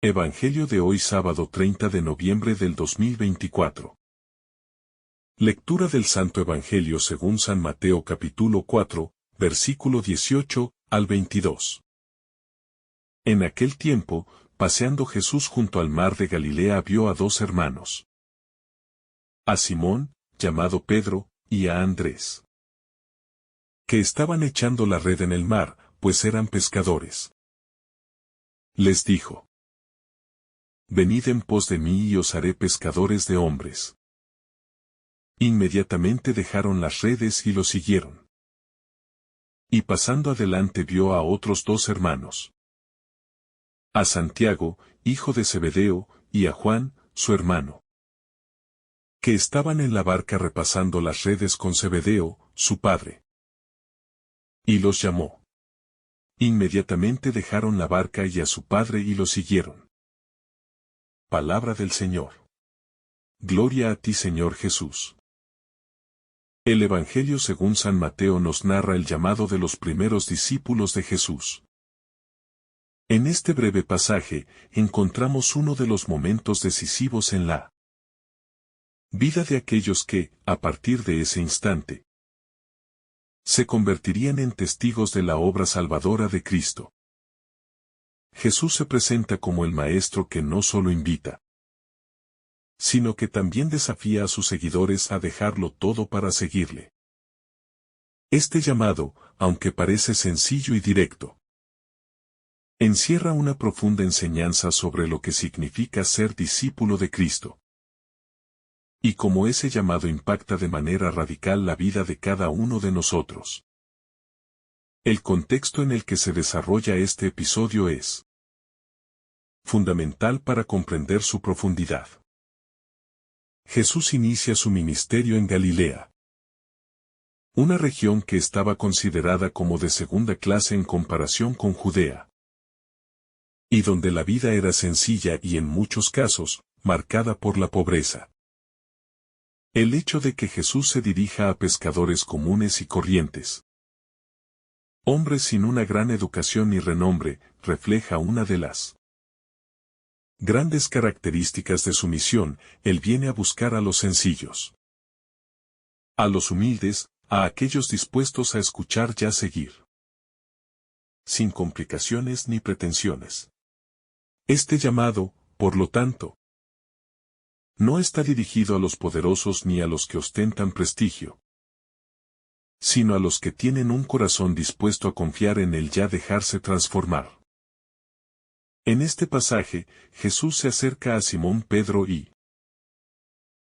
Evangelio de hoy sábado 30 de noviembre del 2024. Lectura del Santo Evangelio según San Mateo capítulo 4, versículo 18 al 22. En aquel tiempo, paseando Jesús junto al mar de Galilea vio a dos hermanos. A Simón, llamado Pedro, y a Andrés, que estaban echando la red en el mar, pues eran pescadores. Les dijo: Venid en pos de mí y os haré pescadores de hombres. Inmediatamente dejaron las redes y lo siguieron. Y pasando adelante vio a otros dos hermanos. A Santiago, hijo de Zebedeo, y a Juan, su hermano, que estaban en la barca repasando las redes con Zebedeo, su padre. Y los llamó. Inmediatamente dejaron la barca y a su padre y lo siguieron. Palabra del Señor. Gloria a ti, Señor Jesús. El Evangelio según San Mateo nos narra el llamado de los primeros discípulos de Jesús. En este breve pasaje, encontramos uno de los momentos decisivos en la vida de aquellos que, a partir de ese instante, se convertirían en testigos de la obra salvadora de Cristo. Jesús se presenta como el Maestro que no solo invita, sino que también desafía a sus seguidores a dejarlo todo para seguirle. Este llamado, aunque parece sencillo y directo, encierra una profunda enseñanza sobre lo que significa ser discípulo de Cristo. Y cómo ese llamado impacta de manera radical la vida de cada uno de nosotros. El contexto en el que se desarrolla este episodio es fundamental para comprender su profundidad. Jesús inicia su ministerio en Galilea, una región que estaba considerada como de segunda clase en comparación con Judea, y donde la vida era sencilla y en muchos casos, marcada por la pobreza. El hecho de que Jesús se dirija a pescadores comunes y corrientes, hombres sin una gran educación ni renombre, refleja una de las grandes características de su misión. Él viene a buscar a los sencillos, a los humildes, a aquellos dispuestos a escuchar y a seguir, sin complicaciones ni pretensiones. Este llamado, por lo tanto, no está dirigido a los poderosos ni a los que ostentan prestigio, sino a los que tienen un corazón dispuesto a confiar en él y a dejarse transformar. En este pasaje, Jesús se acerca a Simón Pedro y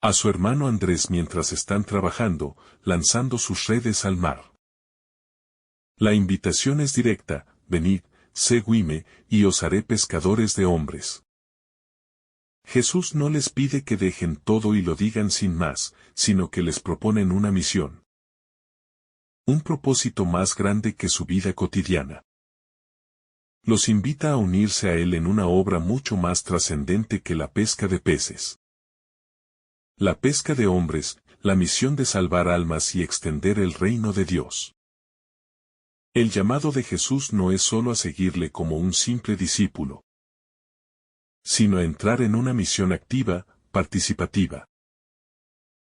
a su hermano Andrés mientras están trabajando, lanzando sus redes al mar. La invitación es directa: venid, seguidme, y os haré pescadores de hombres. Jesús no les pide que dejen todo y lo digan sin más, sino que les proponen una misión. Un propósito más grande que su vida cotidiana. Los invita a unirse a Él en una obra mucho más trascendente que la pesca de peces. La pesca de hombres, la misión de salvar almas y extender el reino de Dios. El llamado de Jesús no es solo a seguirle como un simple discípulo, sino a entrar en una misión activa, participativa,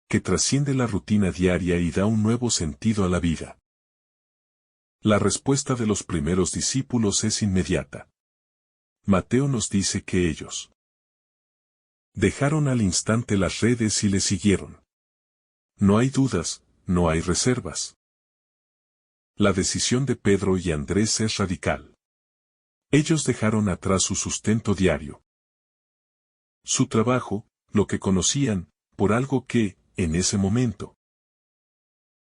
que trasciende la rutina diaria y da un nuevo sentido a la vida. La respuesta de los primeros discípulos es inmediata. Mateo nos dice que ellos dejaron al instante las redes y le siguieron. No hay dudas, no hay reservas. La decisión de Pedro y Andrés es radical. Ellos dejaron atrás su sustento diario, su trabajo, lo que conocían, por algo que, en ese momento,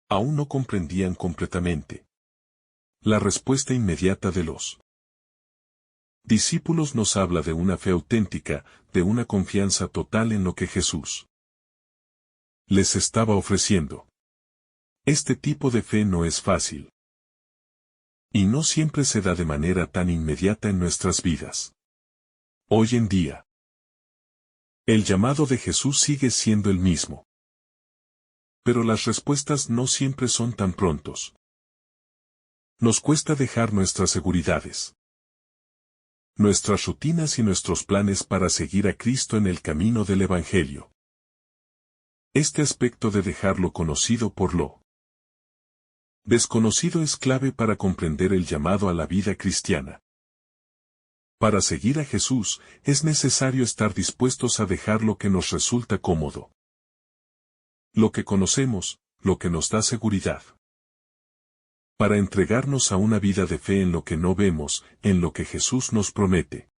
aún no comprendían completamente. La respuesta inmediata de los discípulos nos habla de una fe auténtica, de una confianza total en lo que Jesús les estaba ofreciendo. Este tipo de fe no es fácil, y no siempre se da de manera tan inmediata en nuestras vidas. Hoy en día, el llamado de Jesús sigue siendo el mismo, pero las respuestas no siempre son tan prontos. Nos cuesta dejar nuestras seguridades, nuestras rutinas y nuestros planes para seguir a Cristo en el camino del Evangelio. Este aspecto de dejarlo conocido por lo desconocido es clave para comprender el llamado a la vida cristiana. Para seguir a Jesús, es necesario estar dispuestos a dejar lo que nos resulta cómodo, lo que conocemos, lo que nos da seguridad, para entregarnos a una vida de fe en lo que no vemos, en lo que Jesús nos promete.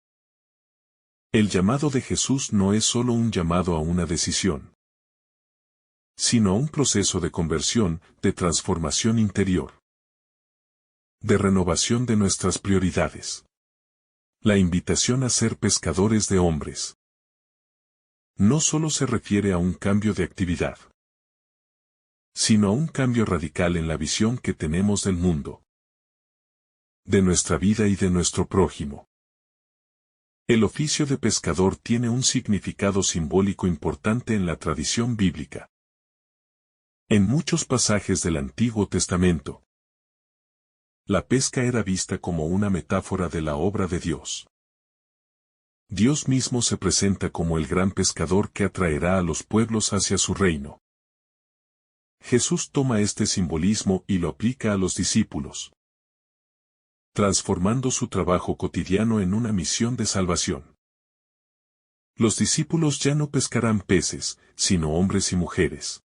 El llamado de Jesús no es solo un llamado a una decisión, sino a un proceso de conversión, de transformación interior, de renovación de nuestras prioridades. La invitación a ser pescadores de hombres no solo se refiere a un cambio de actividad, sino a un cambio radical en la visión que tenemos del mundo, de nuestra vida y de nuestro prójimo. El oficio de pescador tiene un significado simbólico importante en la tradición bíblica. En muchos pasajes del Antiguo Testamento, la pesca era vista como una metáfora de la obra de Dios. Dios mismo se presenta como el gran pescador que atraerá a los pueblos hacia su reino. Jesús toma este simbolismo y lo aplica a los discípulos, transformando su trabajo cotidiano en una misión de salvación. Los discípulos ya no pescarán peces, sino hombres y mujeres.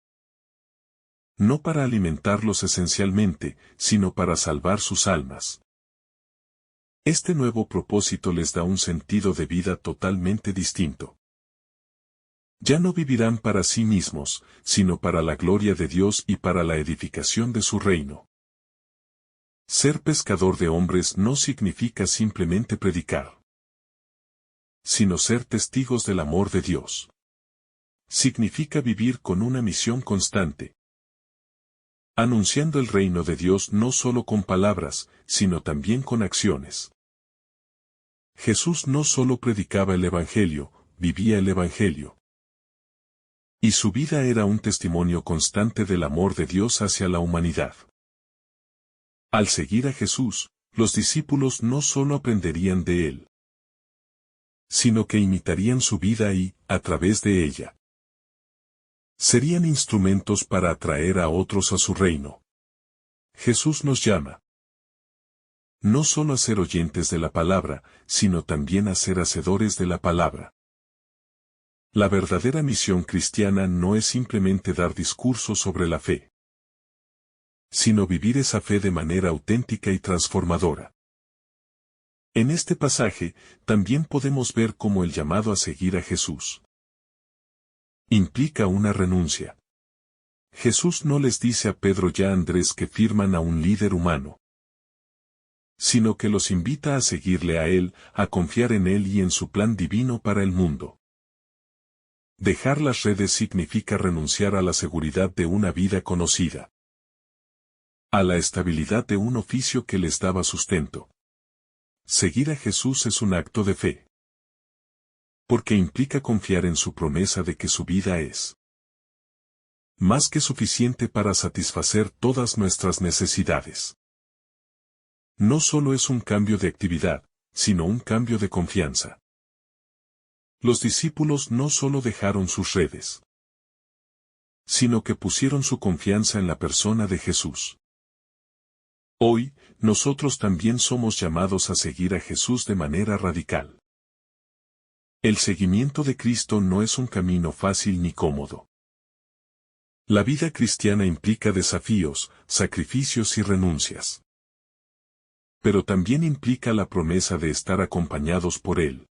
No para alimentarlos esencialmente, sino para salvar sus almas. Este nuevo propósito les da un sentido de vida totalmente distinto. Ya no vivirán para sí mismos, sino para la gloria de Dios y para la edificación de su reino. Ser pescador de hombres no significa simplemente predicar, sino ser testigos del amor de Dios. Significa vivir con una misión constante, anunciando el reino de Dios no solo con palabras, sino también con acciones. Jesús no solo predicaba el Evangelio, vivía el Evangelio. Y su vida era un testimonio constante del amor de Dios hacia la humanidad. Al seguir a Jesús, los discípulos no solo aprenderían de él, sino que imitarían su vida y, a través de ella, serían instrumentos para atraer a otros a su reino. Jesús nos llama no solo a ser oyentes de la palabra, sino también a ser hacedores de la palabra. La verdadera misión cristiana no es simplemente dar discursos sobre la fe, sino vivir esa fe de manera auténtica y transformadora. En este pasaje, también podemos ver cómo el llamado a seguir a Jesús implica una renuncia. Jesús no les dice a Pedro y a Andrés que firman a un líder humano, sino que los invita a seguirle a Él, a confiar en Él y en su plan divino para el mundo. Dejar las redes significa renunciar a la seguridad de una vida conocida, a la estabilidad de un oficio que les daba sustento. Seguir a Jesús es un acto de fe, porque implica confiar en su promesa de que su vida es más que suficiente para satisfacer todas nuestras necesidades. No solo es un cambio de actividad, sino un cambio de confianza. Los discípulos no solo dejaron sus redes, sino que pusieron su confianza en la persona de Jesús. Hoy, nosotros también somos llamados a seguir a Jesús de manera radical. El seguimiento de Cristo no es un camino fácil ni cómodo. La vida cristiana implica desafíos, sacrificios y renuncias. Pero también implica la promesa de estar acompañados por Él,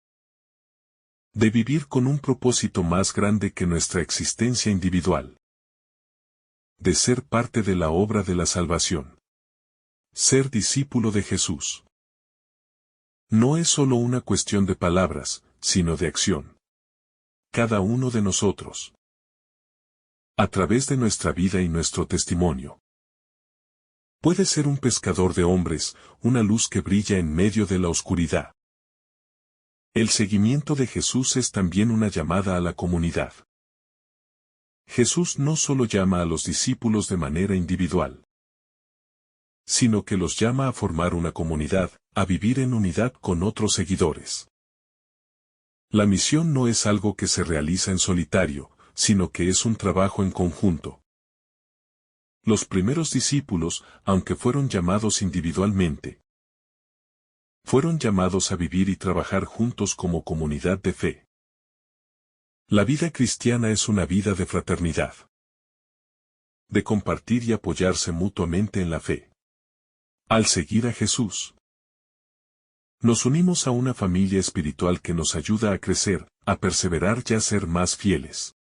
de vivir con un propósito más grande que nuestra existencia individual, de ser parte de la obra de la salvación. Ser discípulo de Jesús no es solo una cuestión de palabras, sino de acción. Cada uno de nosotros, a través de nuestra vida y nuestro testimonio, puede ser un pescador de hombres, una luz que brilla en medio de la oscuridad. El seguimiento de Jesús es también una llamada a la comunidad. Jesús no solo llama a los discípulos de manera individual, sino que los llama a formar una comunidad, a vivir en unidad con otros seguidores. La misión no es algo que se realiza en solitario, sino que es un trabajo en conjunto. Los primeros discípulos, aunque fueron llamados individualmente, fueron llamados a vivir y trabajar juntos como comunidad de fe. La vida cristiana es una vida de fraternidad, de compartir y apoyarse mutuamente en la fe. Al seguir a Jesús, nos unimos a una familia espiritual que nos ayuda a crecer, a perseverar y a ser más fieles.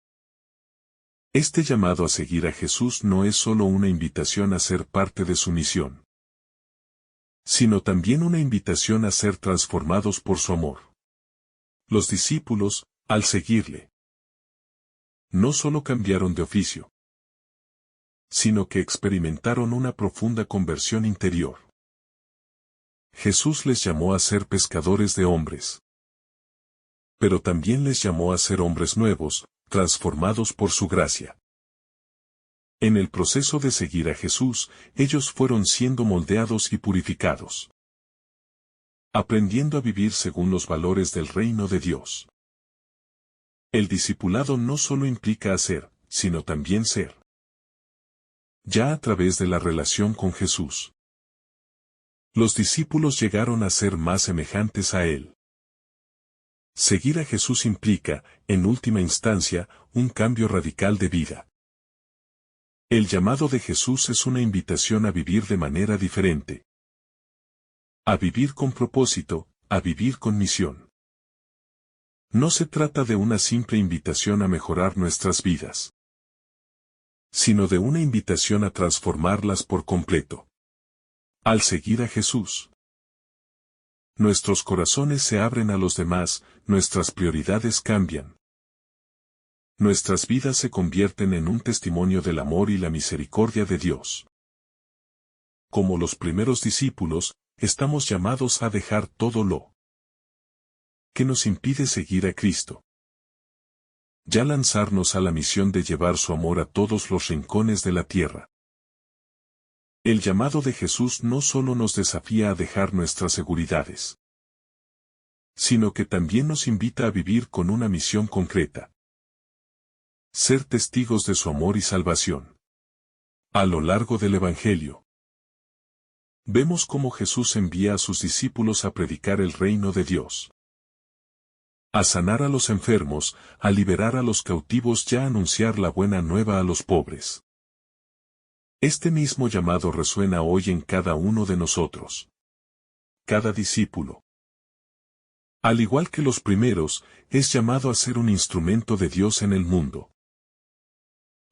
Este llamado a seguir a Jesús no es solo una invitación a ser parte de su misión, sino también una invitación a ser transformados por su amor. Los discípulos, al seguirle, no solo cambiaron de oficio, sino que experimentaron una profunda conversión interior. Jesús les llamó a ser pescadores de hombres, pero también les llamó a ser hombres nuevos, transformados por su gracia. En el proceso de seguir a Jesús, ellos fueron siendo moldeados y purificados, aprendiendo a vivir según los valores del reino de Dios. El discipulado no solo implica hacer, sino también ser. Ya a través de la relación con Jesús, los discípulos llegaron a ser más semejantes a Él. Seguir a Jesús implica, en última instancia, un cambio radical de vida. El llamado de Jesús es una invitación a vivir de manera diferente. A vivir con propósito, a vivir con misión. No se trata de una simple invitación a mejorar nuestras vidas, sino de una invitación a transformarlas por completo. Al seguir a Jesús, nuestros corazones se abren a los demás, nuestras prioridades cambian. Nuestras vidas se convierten en un testimonio del amor y la misericordia de Dios. Como los primeros discípulos, estamos llamados a dejar todo lo que nos impide seguir a Cristo. Ya lanzarnos a la misión de llevar su amor a todos los rincones de la tierra. El llamado de Jesús no solo nos desafía a dejar nuestras seguridades, sino que también nos invita a vivir con una misión concreta. Ser testigos de su amor y salvación. A lo largo del Evangelio, vemos cómo Jesús envía a sus discípulos a predicar el reino de Dios, a sanar a los enfermos, a liberar a los cautivos y a anunciar la buena nueva a los pobres. Este mismo llamado resuena hoy en cada uno de nosotros. Cada discípulo, al igual que los primeros, es llamado a ser un instrumento de Dios en el mundo.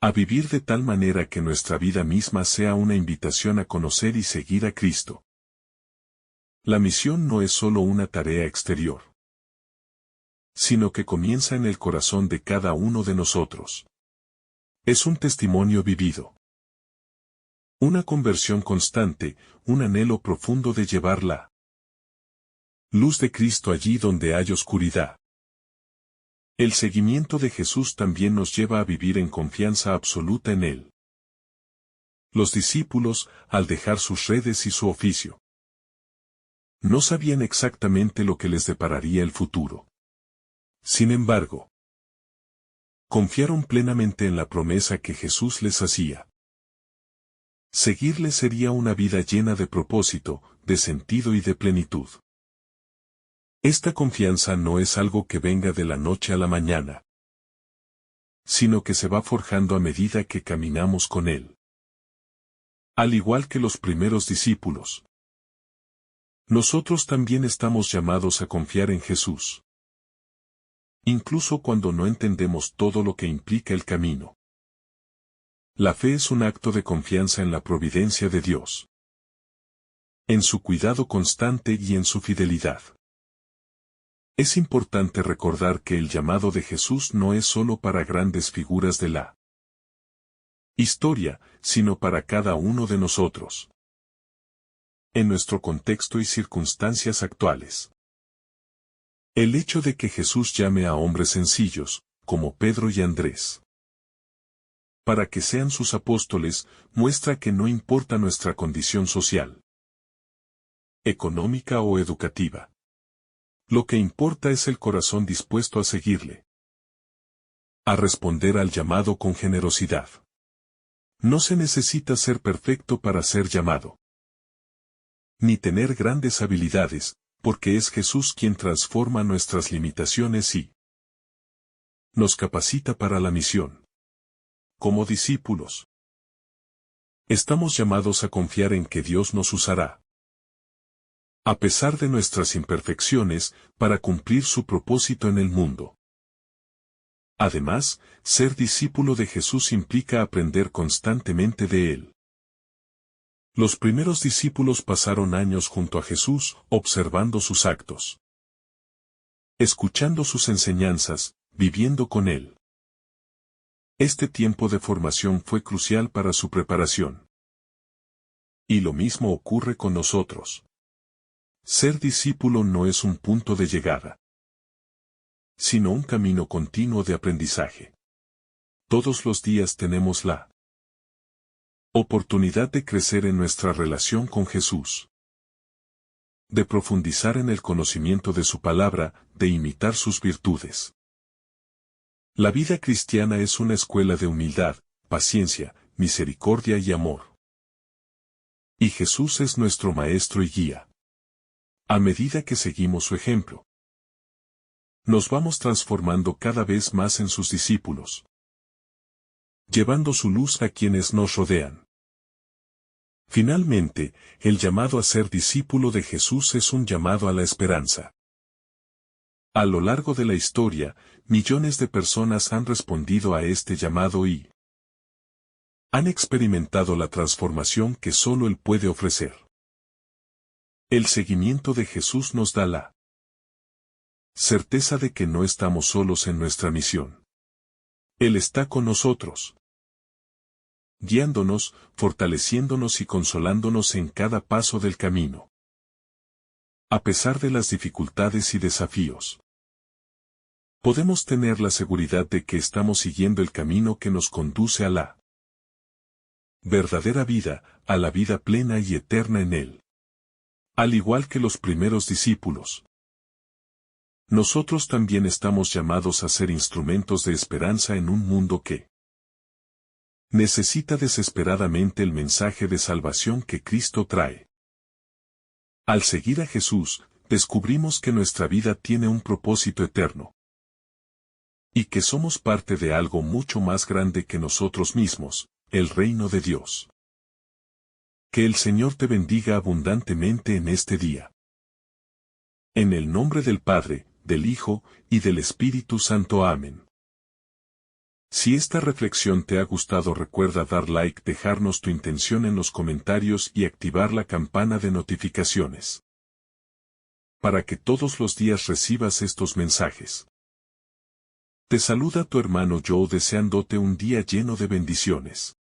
A vivir de tal manera que nuestra vida misma sea una invitación a conocer y seguir a Cristo. La misión no es solo una tarea exterior, sino que comienza en el corazón de cada uno de nosotros. Es un testimonio vivido. Una conversión constante, un anhelo profundo de llevar la luz de Cristo allí donde hay oscuridad. El seguimiento de Jesús también nos lleva a vivir en confianza absoluta en Él. Los discípulos, al dejar sus redes y su oficio, no sabían exactamente lo que les depararía el futuro. Sin embargo, confiaron plenamente en la promesa que Jesús les hacía. Seguirle sería una vida llena de propósito, de sentido y de plenitud. Esta confianza no es algo que venga de la noche a la mañana, sino que se va forjando a medida que caminamos con Él. Al igual que los primeros discípulos, nosotros también estamos llamados a confiar en Jesús, incluso cuando no entendemos todo lo que implica el camino. La fe es un acto de confianza en la providencia de Dios, en su cuidado constante y en su fidelidad. Es importante recordar que el llamado de Jesús no es solo para grandes figuras de la historia, sino para cada uno de nosotros, en nuestro contexto y circunstancias actuales. El hecho de que Jesús llame a hombres sencillos, como Pedro y Andrés, para que sean sus apóstoles, muestra que no importa nuestra condición social, económica o educativa. Lo que importa es el corazón dispuesto a seguirle, a responder al llamado con generosidad. No se necesita ser perfecto para ser llamado, ni tener grandes habilidades, porque es Jesús quien transforma nuestras limitaciones y nos capacita para la misión. Como discípulos, estamos llamados a confiar en que Dios nos usará, a pesar de nuestras imperfecciones, para cumplir su propósito en el mundo. Además, ser discípulo de Jesús implica aprender constantemente de Él. Los primeros discípulos pasaron años junto a Jesús, observando sus actos, escuchando sus enseñanzas, viviendo con Él. Este tiempo de formación fue crucial para su preparación. Y lo mismo ocurre con nosotros. Ser discípulo no es un punto de llegada, sino un camino continuo de aprendizaje. Todos los días tenemos la oportunidad de crecer en nuestra relación con Jesús, de profundizar en el conocimiento de su palabra, de imitar sus virtudes. La vida cristiana es una escuela de humildad, paciencia, misericordia y amor. Y Jesús es nuestro maestro y guía. A medida que seguimos su ejemplo, nos vamos transformando cada vez más en sus discípulos, llevando su luz a quienes nos rodean. Finalmente, el llamado a ser discípulo de Jesús es un llamado a la esperanza. A lo largo de la historia, millones de personas han respondido a este llamado y han experimentado la transformación que solo Él puede ofrecer. El seguimiento de Jesús nos da la certeza de que no estamos solos en nuestra misión. Él está con nosotros, guiándonos, fortaleciéndonos y consolándonos en cada paso del camino. A pesar de las dificultades y desafíos, podemos tener la seguridad de que estamos siguiendo el camino que nos conduce a la verdadera vida, a la vida plena y eterna en Él. Al igual que los primeros discípulos, nosotros también estamos llamados a ser instrumentos de esperanza en un mundo que necesita desesperadamente el mensaje de salvación que Cristo trae. Al seguir a Jesús, descubrimos que nuestra vida tiene un propósito eterno, y que somos parte de algo mucho más grande que nosotros mismos, el reino de Dios. Que el Señor te bendiga abundantemente en este día. En el nombre del Padre, del Hijo, y del Espíritu Santo. Amén. Si esta reflexión te ha gustado, recuerda dar like, dejarnos tu intención en los comentarios y activar la campana de notificaciones, para que todos los días recibas estos mensajes. Te saluda tu hermano Joe, deseándote un día lleno de bendiciones.